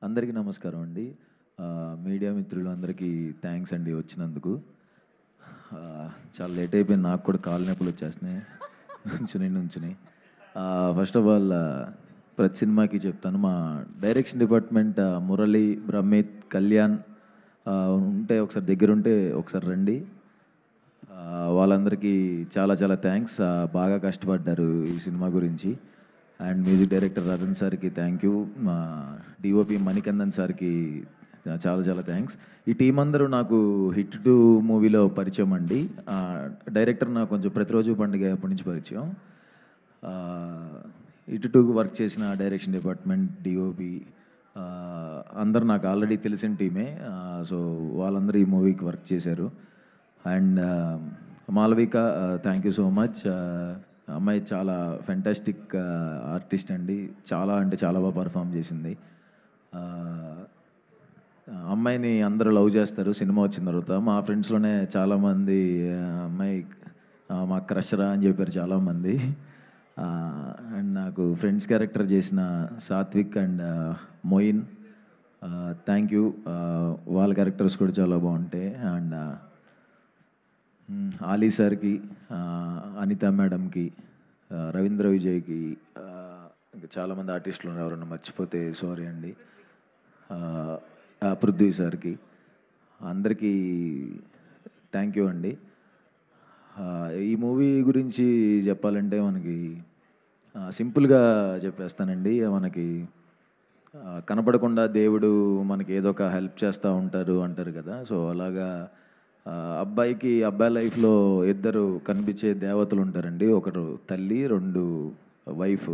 అందరికీ నమస్కారం అండి. మీడియా మిత్రులందరికీ థ్యాంక్స్ అండి వచ్చినందుకు. చాలా లేట్ అయిపోయింది. నాకు కూడా కాళ్ళు నొప్పులు వచ్చేస్తున్నాయి నుంచుని. ఫస్ట్ ఆఫ్ ఆల్ ప్రతి సినిమాకి చెప్తాను, మా డైరెక్షన్ డిపార్ట్మెంట్ మురళి, బ్రహ్మిత్, కళ్యాణ్ ఉంటే ఒకసారి దగ్గరుంటే ఒకసారి రండి. వాళ్ళందరికీ చాలా చాలా థ్యాంక్స్. బాగా కష్టపడ్డారు ఈ సినిమా గురించి. అండ్ మ్యూజిక్ డైరెక్టర్ రతన్ సార్కి థ్యాంక్ యూ. మా డిఓపి మణికందన్ సార్కి చాలా చాలా థ్యాంక్స్. ఈ టీం అందరూ నాకు హిట్ 2 మూవీలో పరిచయం అండి. డైరెక్టర్ నాకు కొంచెం ప్రతిరోజు పండుగ అప్పటి నుంచి పరిచయం. హిట్ 2కి వర్క్ చేసిన డైరెక్షన్ డిపార్ట్మెంట్, డిఓపి అందరూ నాకు ఆల్రెడీ తెలిసిన టీమే. సో వాళ్ళందరూ ఈ మూవీకి వర్క్ చేశారు. And Malavika, thank you so much. అమ్మాయి చాలా ఫెంటాస్టిక్ ఆర్టిస్ట్ అండి. చాలా అంటే చాలా బాగా పర్ఫామ్ చేసింది. అమ్మాయిని అందరూ లవ్ చేస్తారు సినిమా వచ్చిన తర్వాత. మా ఫ్రెండ్స్లోనే చాలామంది అమ్మాయి మా క్రషరా అని చెప్పారు చాలామంది. అండ్ నాకు ఫ్రెండ్స్ క్యారెక్టర్ చేసిన Sathvik and Moin, thank you. వాళ్ళ క్యారెక్టర్స్ కూడా చాలా బాగుంటాయి. అండ్ ఆలీ సార్కి, అనిత మేడంకి, రవీంద్ర విజయ్కి, ఇంకా చాలామంది ఆర్టిస్టులు ఉన్నారు, ఎవరన్నా మర్చిపోతే సారీ అండి. పృథ్వీ సార్కి, అందరికీ థ్యాంక్ యూ అండి. ఈ మూవీ గురించి చెప్పాలంటే మనకి సింపుల్గా చెప్పేస్తానండి. మనకి కనపడకుండా దేవుడు మనకి ఏదో ఒక హెల్ప్ చేస్తూ ఉంటారు అంటారు కదా. సో అలాగా అబ్బాయి లైఫ్లో ఇద్దరు కనిపించే దేవతలు ఉంటారండి. ఒకరు తల్లి, 2 వైఫ్.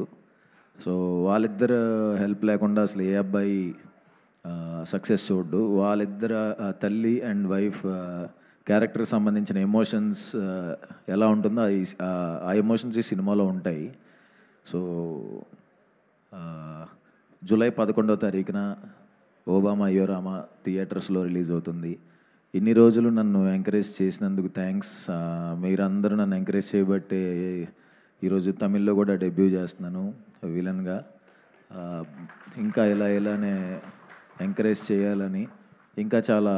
సో వాళ్ళిద్దరు హెల్ప్ లేకుండా అసలు ఏ అబ్బాయి సక్సెస్ చూడ్డు. వాళ్ళిద్దరు తల్లి అండ్ వైఫ్ క్యారెక్టర్కి సంబంధించిన ఎమోషన్స్ ఎలా ఉంటుందో ఆ ఎమోషన్స్ ఈ సినిమాలో ఉంటాయి. సో జూలై 11వ తారీఖున ఓబామా అయ్యో రామా థియేటర్స్లో రిలీజ్ అవుతుంది. ఇన్ని రోజులు నన్ను ఎంకరేజ్ చేసినందుకు థ్యాంక్స్. మీరందరూ నన్ను ఎంకరేజ్ చేయబట్టే ఈరోజు తమిళ్లో కూడా డెబ్యూ చేస్తున్నాను విలన్గా. ఇంకా ఇలానే ఎంకరేజ్ చేయాలని, ఇంకా చాలా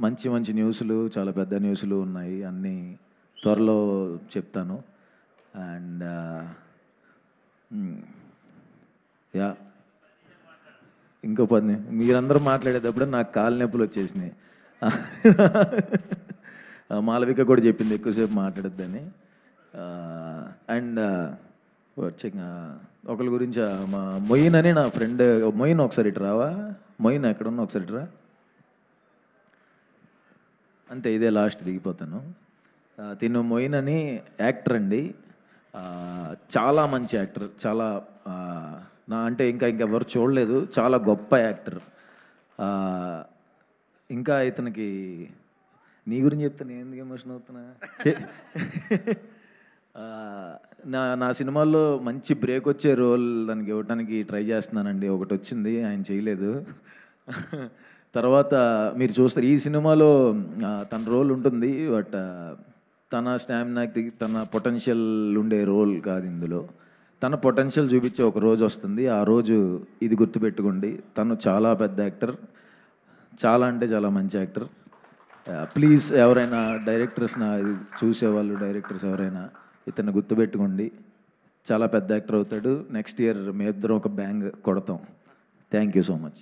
మంచి మంచి న్యూస్లు, చాలా పెద్ద న్యూస్లు ఉన్నాయి, అన్నీ త్వరలో చెప్తాను. అండ్ యా, ఇంకో 10 మీరందరూ మాట్లాడేటప్పుడు నాకు కాళ్ళ నొప్పులు వచ్చేసినాయి. మాలవిక కూడా చెప్పింది ఎక్కువసేపు మాట్లాడద్దని. అండ్ ఒకరి గురించి మా మొయిన్ అని నా ఫ్రెండ్. మొయిన్ ఒకసారి ఇటు రావా? మొయిన్ ఎక్కడున్నా ఒకసారి ఇటు రా. అంతే, ఇదే లాస్ట్, దిగిపోతాను. తిను మొయిన్ అని యాక్టర్ అండి. చాలా మంచి యాక్టర్. చాలా అంటే ఇంకా ఎవరు చూడలేదు. చాలా గొప్ప యాక్టర్. ఇంకా ఇతనికి నీ గురించి చెప్తే నేను ఎందుకు ఎమోషన్ అవుతున్నా. నా సినిమాల్లో మంచి బ్రేక్ వచ్చే రోల్ దానికి ఇవ్వటానికి ట్రై చేస్తున్నానండి. ఒకటి వచ్చింది, ఆయన చేయలేదు. తర్వాత మీరు చూస్తారు ఈ సినిమాలో తన రోల్ ఉంటుంది. బట్ తన స్టామినాకి, తన పొటెన్షియల్ ఉండే రోల్ కాదు ఇందులో. తన పొటెన్షియల్ చూపించే ఒక రోజు వస్తుంది. ఆ రోజు ఇది గుర్తుపెట్టుకోండి. తను చాలా పెద్ద యాక్టర్, చాలా అంటే చాలా మంచి యాక్టర్. ప్లీజ్ ఎవరైనా డైరెక్టర్స్ చూసేవాళ్ళు, డైరెక్టర్స్ ఎవరైనా ఇతన్ని గుర్తుపెట్టుకోండి. చాలా పెద్ద యాక్టర్ అవుతాడు. నెక్స్ట్ ఇయర్ మీ ఇద్దరం ఒక బ్యాంగ్ కొడతాం. Thank you so much.